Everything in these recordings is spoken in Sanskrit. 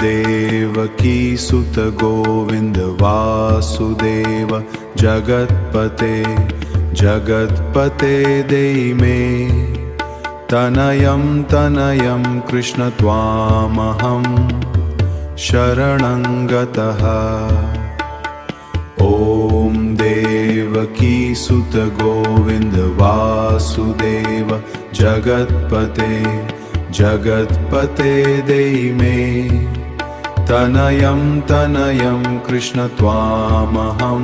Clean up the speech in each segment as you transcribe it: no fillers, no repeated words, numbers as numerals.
देवकी सुत गोविंद वासुदेव जगत्पते जगत्पते देमे तनयं तनयं कृष्ण त्वामहं शरणं गतः। ॐ देवकी सुत गोविंद वासुदेव जगत्पते जगत्पते देमे तनयं तनयं कृष्ण त्वामहं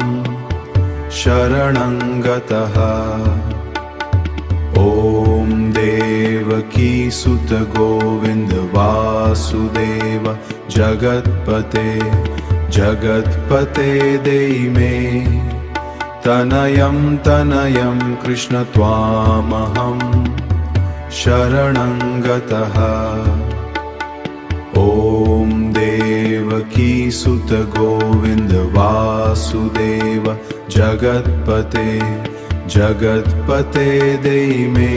शरणं गतः। ॐ देवकी सुत गोविंद वासुदेव जगत्पते जगत्पते देमे तनयं तनयं कृष्ण त्वामहं शरणं गतः। ॐ देवकी सुत गोविंद वासुदेव जगत्पते जगत्पते देमे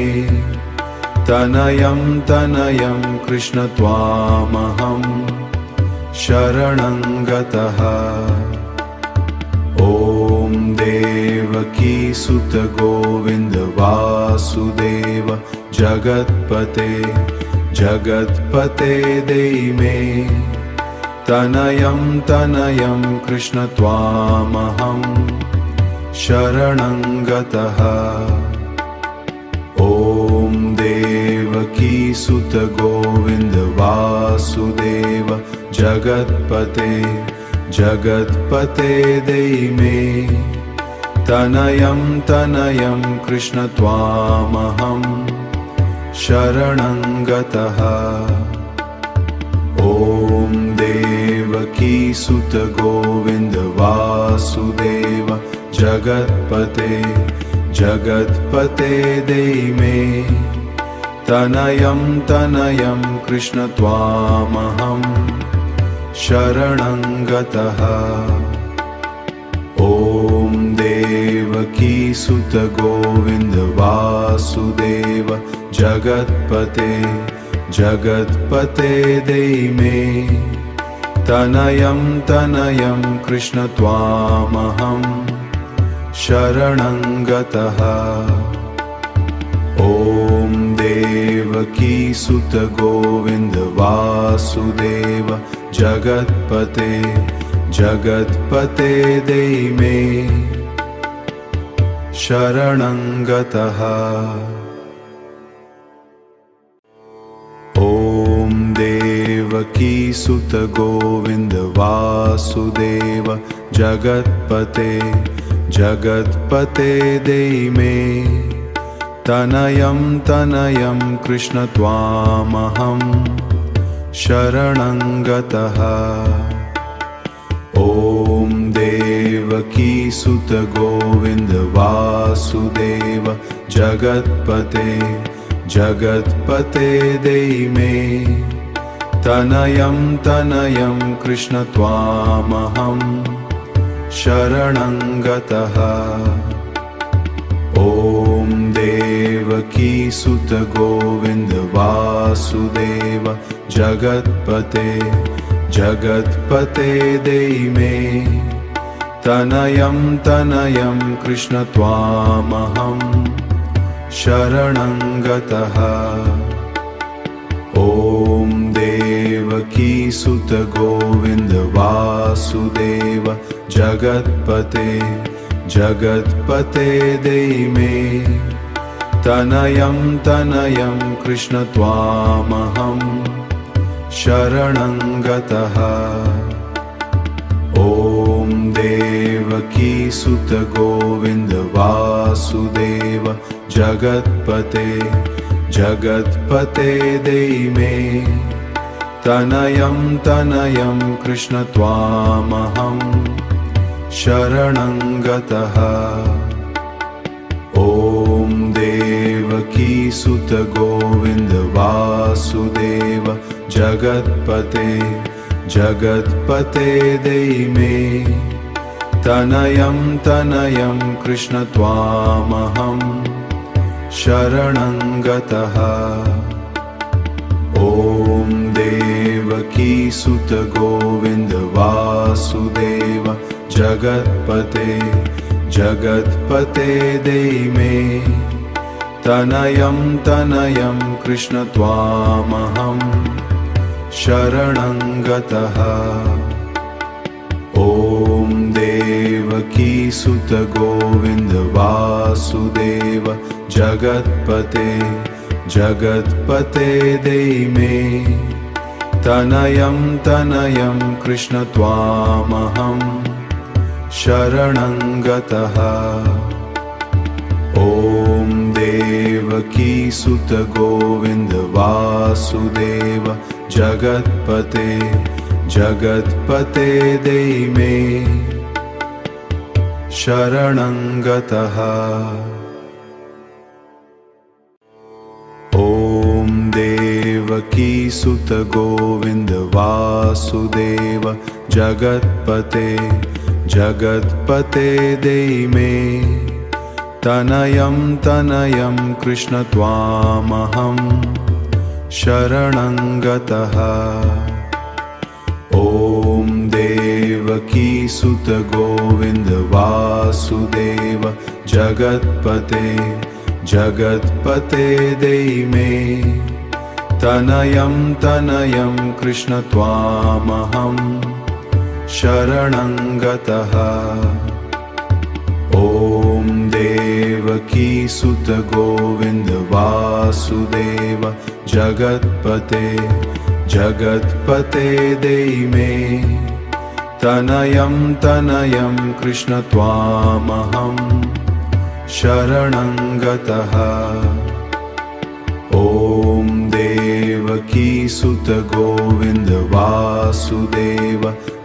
तनयं तनयं कृष्ण त्वामहं शरणं गतः। ॐ देवकी सुत गोविंद वासुदेव जगत्पते जगत्पते देमे तनयं तनयं कृष्ण त्वामहं शरणं गतः। ॐ देवकी सुत गोविंद वासुदेव जगत्पते जगत्पते देमे तनयं तनयं कृष्ण त्वामहं शरणं गतः। ॐ देवकी सुत गोविंद वासुदेव जगत्पते जगत्पते देमे तनयं तनयं कृष्ण त्वामहं शरणं गतः। ॐ देवकी सुत गोविंद वासुदेव जगत्पते जगत्पते देमे तनयं तनयं कृष्ण त्वामहं शरणं गतः। ॐ देवकी सुत गोविंद वासुदेव जगत्पते जगत्पते देमे शरणं गतः। ॐ देवकी सुत गोविंद वासुदेव जगत्पते जगत्पते देमे तनयं तनयं कृष्ण त्वामहं शरणं गतः। ॐ देवकी सुत गोविंद वासुदेव जगत्पते जगत्पते देमे तनयं तनयं कृष्ण त्वामहं शरणं गतः। ॐ देवकी सुत गोविंद वासुदेव जगत्पते जगत्पते देमे तनयं तनयं कृष्ण त्वामहं शरणं गतः। ॐ देवकी सुत गोविंद वासुदेव जगत्पते जगत्पते देमे तनयं तनयं कृष्ण त्वामहं शरणं गतः। ॐ देवकी सुत गोविंद वासुदेव जगत्पते जगत्पते देमे तनयं तनयं कृष्ण त्वामहं शरणं गतः। ॐ देवकी सुत गोविंद वासुदेव जगत्पते जगत्पते देमे तनयं तनयं कृष्ण त्वामहं शरणं गतः। ॐ देवकी सुत गोविन्द वासुदेव जगत्पते जगत्पते देमे तनयं तनयं कृष्ण त्वामहं शरणं गतः। ॐ देवकीसुत गोविन्द वासुदेव जगत्पते जगत्पते देमे तनयं तनयं कृष्ण त्वामहं शरणं गतः। ॐ देवकीसुत गोविन्द वासुदेव जगत्पते जगत्पते देमे शरणं गतः। ॐ देवकीसुत गोविन्द वासुदेव जगत्पते जगत्पते देमे तनयं तनयं कृष्ण त्वामहं शरणं गतः। ॐ देवकीसुत गोविन्द वासुदेव जगत्पते जगत्पते देमे तनयं तनयं कृष्ण त्वामहं शरणं गतः। ॐ देवकीसुत गोविन्द वासुदेव जगत्पते जगत्पते देमे तनयं तनयं कृष्ण त्वामहं शरणं गतः। ॐ देवकीसुत गोविन्द वासुदेव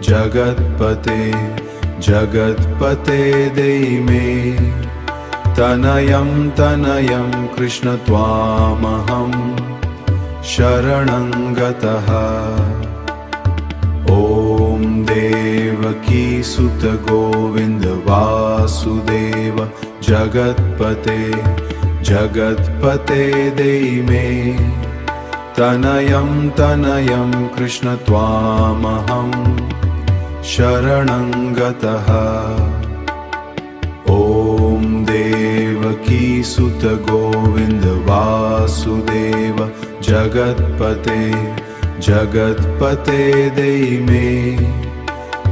जगत्पते जगत्पते देमे तनयं तनयं कृष्ण त्वामहं शरणं गतः। ॐ देवकीसुत गोविन्द वासुदेव जगत्पते जगत्पते देमे तनयं तनयं कृष्ण त्वामहं शरणं गतः। ॐ देवकीसुत गोविन्द वासुदेव जगत्पते जगत्पते देमे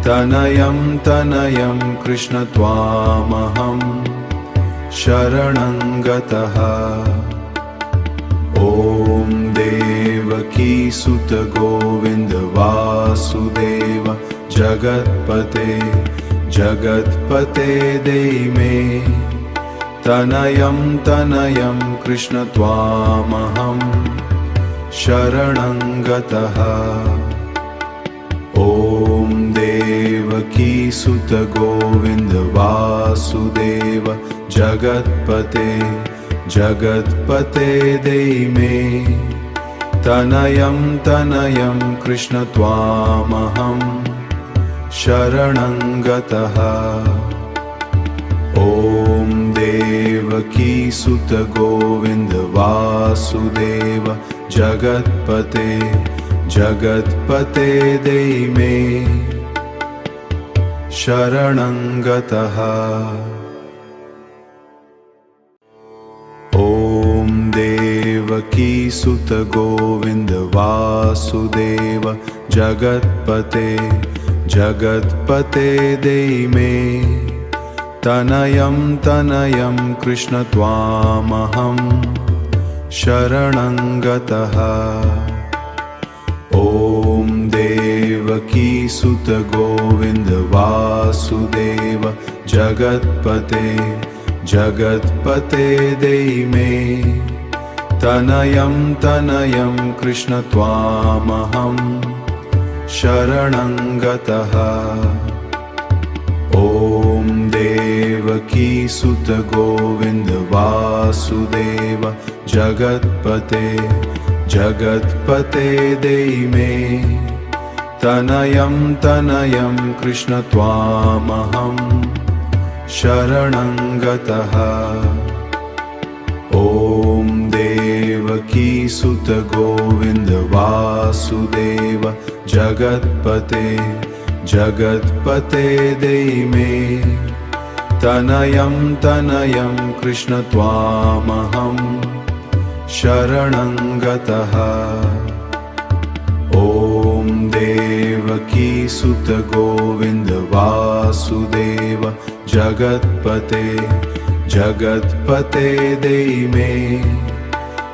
तनयं तनयं कृष्ण त्वामहं शरणं गतः। ॐ देवकीसुत गोविन्द वासुदेव जगत्पते जगत्पते देमे तनयं तनयं कृष्ण त्वामहं शरणं गतः। ॐ देवकीसुत गोविन्द वासुदेव जगत्पते जगत्पते देमे तनयं तनयं कृष्ण त्वामहं शरणं गतः। ॐ देवकीसुत गोविन्द वासुदेव जगत्पते जगत्पते देमे शरणं गतः। ॐ देवकीसुत गोविन्द वासुदेव जगत्पते जगत्पते देमे तनयं तनयं कृष्ण त्वामहं शरणं गतः। ॐ देवकीसुत गोविन्द वासुदेव जगत्पते जगत्पते देमे तनयं तनयं कृष्ण त्वामहं शरणं गतः। ॐ देवकीसुत गोविन्द वासुदेव जगत्पते जगत्पते देमे तनयं तनयं कृष्ण त्वामहं शरणं गतः। ॐ देव देवकी सुत गोविंद वासुदेव जगत्पते जगत्पते देमे तनयं तनयं कृष्ण त्वामहं शरणं गतः। ॐ देवकी सुत गोविंद वासुदेव जगत्पते जगत्पते देमे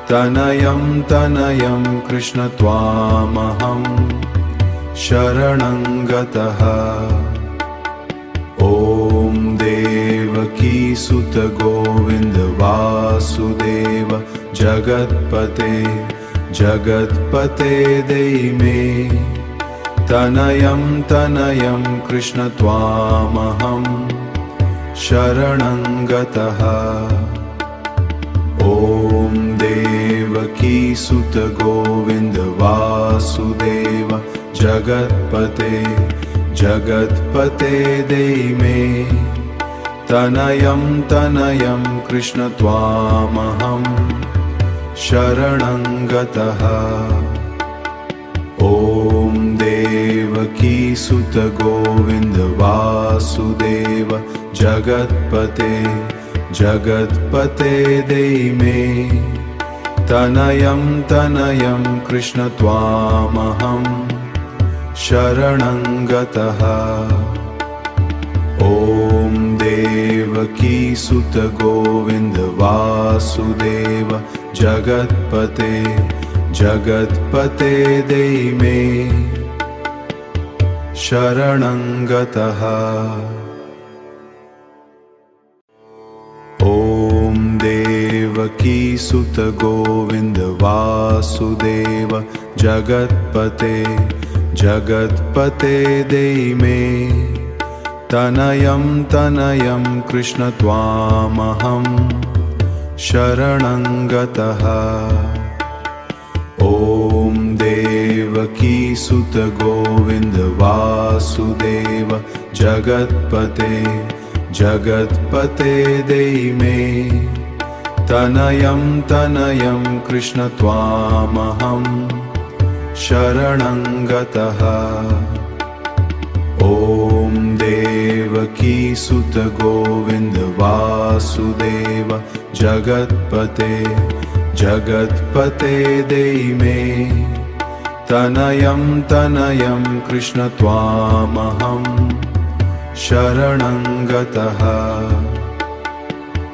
तनयं तनयं कृष्ण त्वामहं शरणं गतः। ॐ देवकी सुत गोविंद वासुदेव जगत्पते जगत्पते देमे तनयं तनयं कृष्ण त्वामहं शरणं गतः। ॐ देवकी सुत गोविंद वासुदेव जगत्पते जगत्पते देमे तनयं तनयं कृष्ण त्वामहं शरणं गतः। ॐ देवकी सुत गोविंद वासुदेव जगत्पते जगत्पते देमे तनयं तनयं कृष्ण त्वामहं शरणं गतः। ॐ देवकी सुत गोविंद वासुदेव जगत्पते जगत्पते देमे शरणं गतः। ॐ देवकी सुत गोविंद वासुदेव जगत्पते जगत्पते देमे तनयं तनयं कृष्ण त्वामहं शरणं गतः। ॐ देवकी सुत गोविंद वासुदेव जगत्पते जगत्पते देमे तनयं तनयं कृष्ण त्वामहं शरणं गतः। ॐ देवकी सुत गोविंद वासुदेव जगत्पते जगत्पते देमे तनयं तनयं कृष्ण त्वामहं शरणं गतः।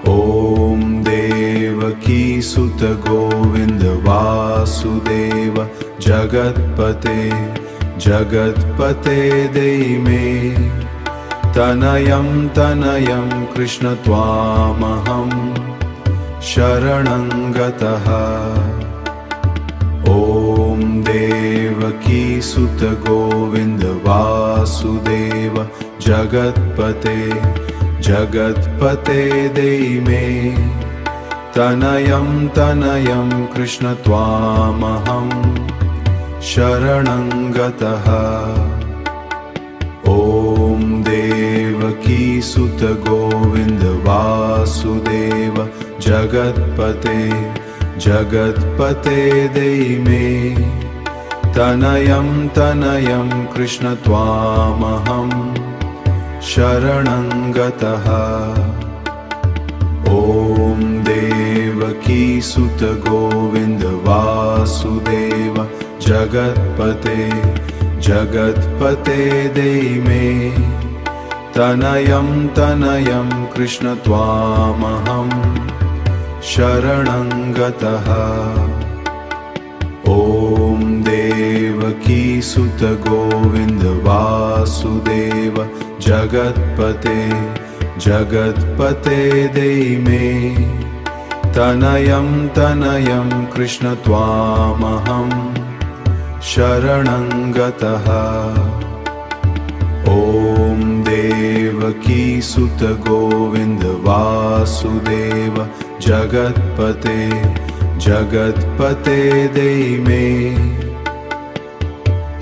ॐ देवकी सुत गोविंद वासुदेव जगत्पते जगत्पते देमे तनयं तनयं कृष्ण त्वामहं शरणं गतः। ॐ देवकी सुत गोविंद वासुदेव जगत्पते जगत्पते देमे तनयं तनयं कृष्ण त्वामहं शरणं गतः। ॐ देवकी सुत गोविंद वासुदेव जगत्पते जगत्पते देमे तनयं तनयं कृष्ण त्वामहं शरणं गतः। ॐ देवकी सुत गोविंद वासुदेव जगत्पते जगत्पते देमे तनयं तनयं कृष्ण त्वामहं शरणं गतः। ॐ देवकी सुत गोविंद वासुदेव जगत्पते जगत्पते देमे तनयं तनयं कृष्ण त्वामहं शरणं गतः। ॐ देवकी सुत गोविंद वासुदेव जगत्पते जगत्पते देमे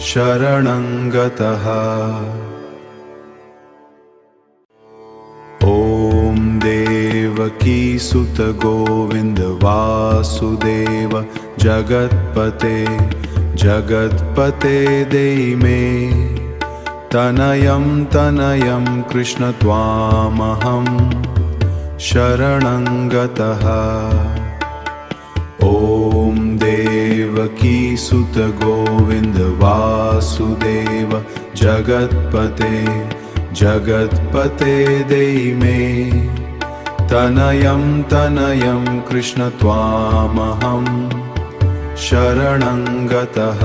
शरणं गतः। ॐ देव देवकी सुत गोविंद वासुदेव जगत्पते जगत्पते देहि मे तनयं तनयं कृष्ण त्वामहं शरणं गतः। ॐ देवकी सुत गोविंद वासुदेव जगत्पते जगत्पते देहि मे तनयं तनयं कृष्ण त्वामहं शरणं गतः।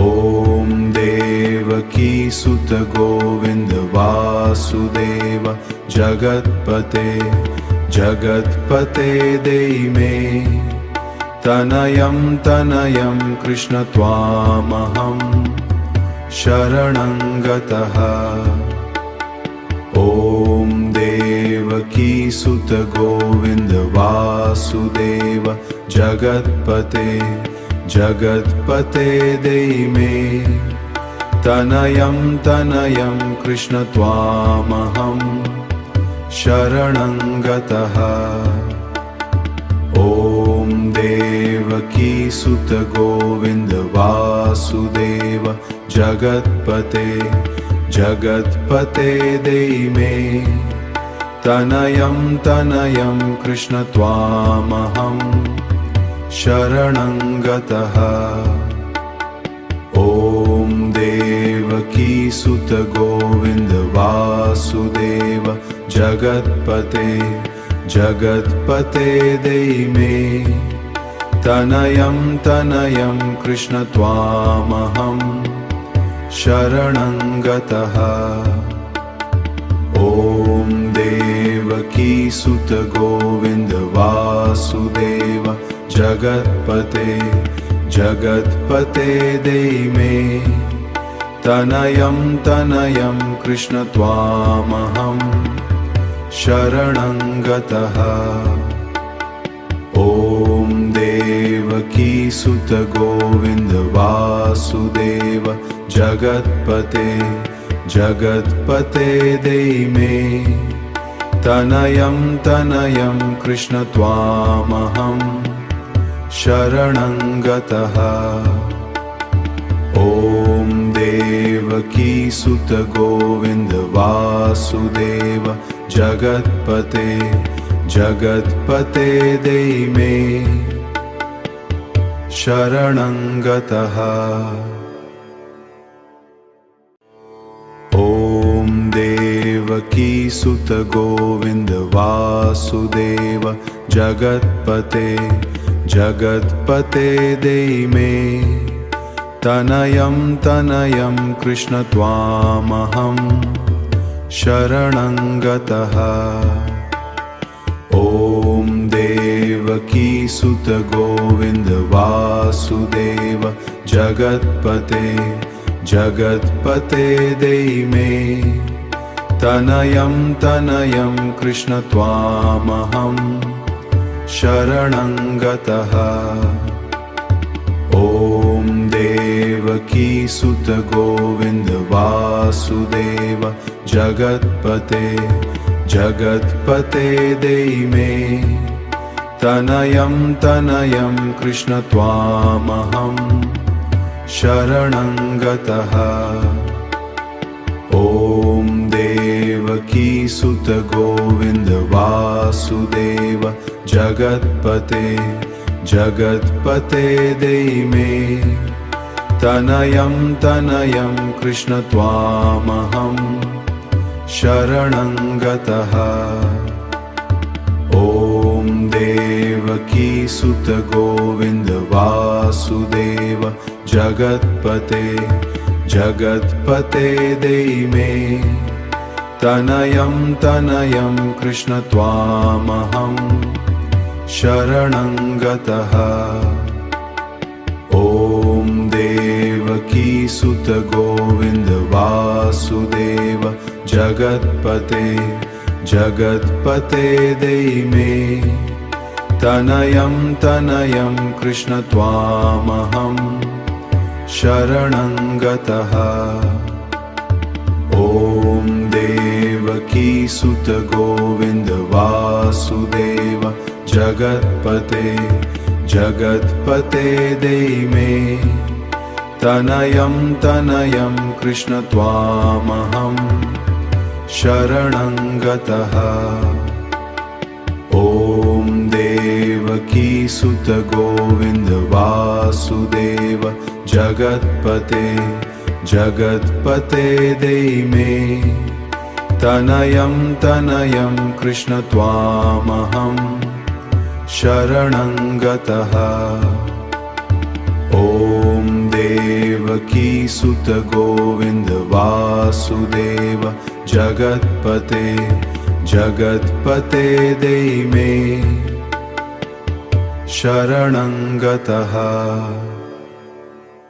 ॐ देवकी सुत गोविंद वासुदेव जगत्पते जगत्पते देहि मे तनयं तनयं कृष्ण त्वामहं शरणं गतः। ॐ देवकी सुत गोविंद वासुदेव जगत्पते जगत्पते देहि मे तनयं तनयं कृष्ण त्वामहं शरणं गतः। ॐ देवकी सुत गोविंद वासुदेव जगत्पते जगत्पते देहि मे तनयं तनयं कृष्ण त्वामहं शरणं गतः। ॐ देवकी सुत गोविंद वासुदेव जगत्पते जगत्पते देहि मे तनयं तनयं कृष्ण त्वामहं शरणं गतः। ॐ देवकी सुत गोविंद वासुदेव जगत्पते जगत्पते देहि मे तनयं तनयं कृष्ण त्वामहं शरणं गतः। ॐ देवकी सुत गोविंद वासुदेव जगत्पते जगत्पते देहि मे तनयं तनयं कृष्ण त्वामहं शरणं गतः। ॐ देवकी सुत गोविंद वासुदेव जगत्पते जगत्पते देहि मे शरणं गतः। ॐ देवकी सुत गोविंद वासुदेव जगत्पते जगत्पते देहि मे तनयं तनयं कृष्ण त्वामहं शरणं गतः। ॐ देवकी सुत गोविंद वासुदेव जगत्पते जगत्पते देहि मे तनयं तनयं कृष्ण त्वामहं शरणं गतः। ॐ देवकी सुत गोविंद वासुदेव जगत्पते जगत्पते देहि मे तनयं तनयं कृष्ण त्वामहं शरणं गतः। ॐ देवकी सुत गोविंद वासुदेव जगत्पते जगत्पते देहि मे तनयं तनयं कृष्ण त्वामहं शरणं गतः। ॐ देवकी सुत गोविंद वासुदेव जगत्पते जगत्पते देहि मे तनयं तनयं कृष्ण त्वामहं शरणं गतः। ॐ देवकी सुत गोविंद वासुदेव जगत्पते जगत्पते देहि मे तनयं तनयं कृष्ण त्वामहं शरणं गतः। ॐ देवकी देवकी सुत गोविंद वासुदेव जगत्पते जगत्पते देमे तनयं तनयं कृष्ण त्वामहं शरणं गतः। ॐ देवकी सुत गोविंद वासुदेव जगत्पते जगत्पते देमे तनयं तनयं कृष्ण त्वामहं शरणं गतः। ॐ देवकी सुत गोविंद वासुदेव जगत्पते जगत्पते देमे शरणं गतः।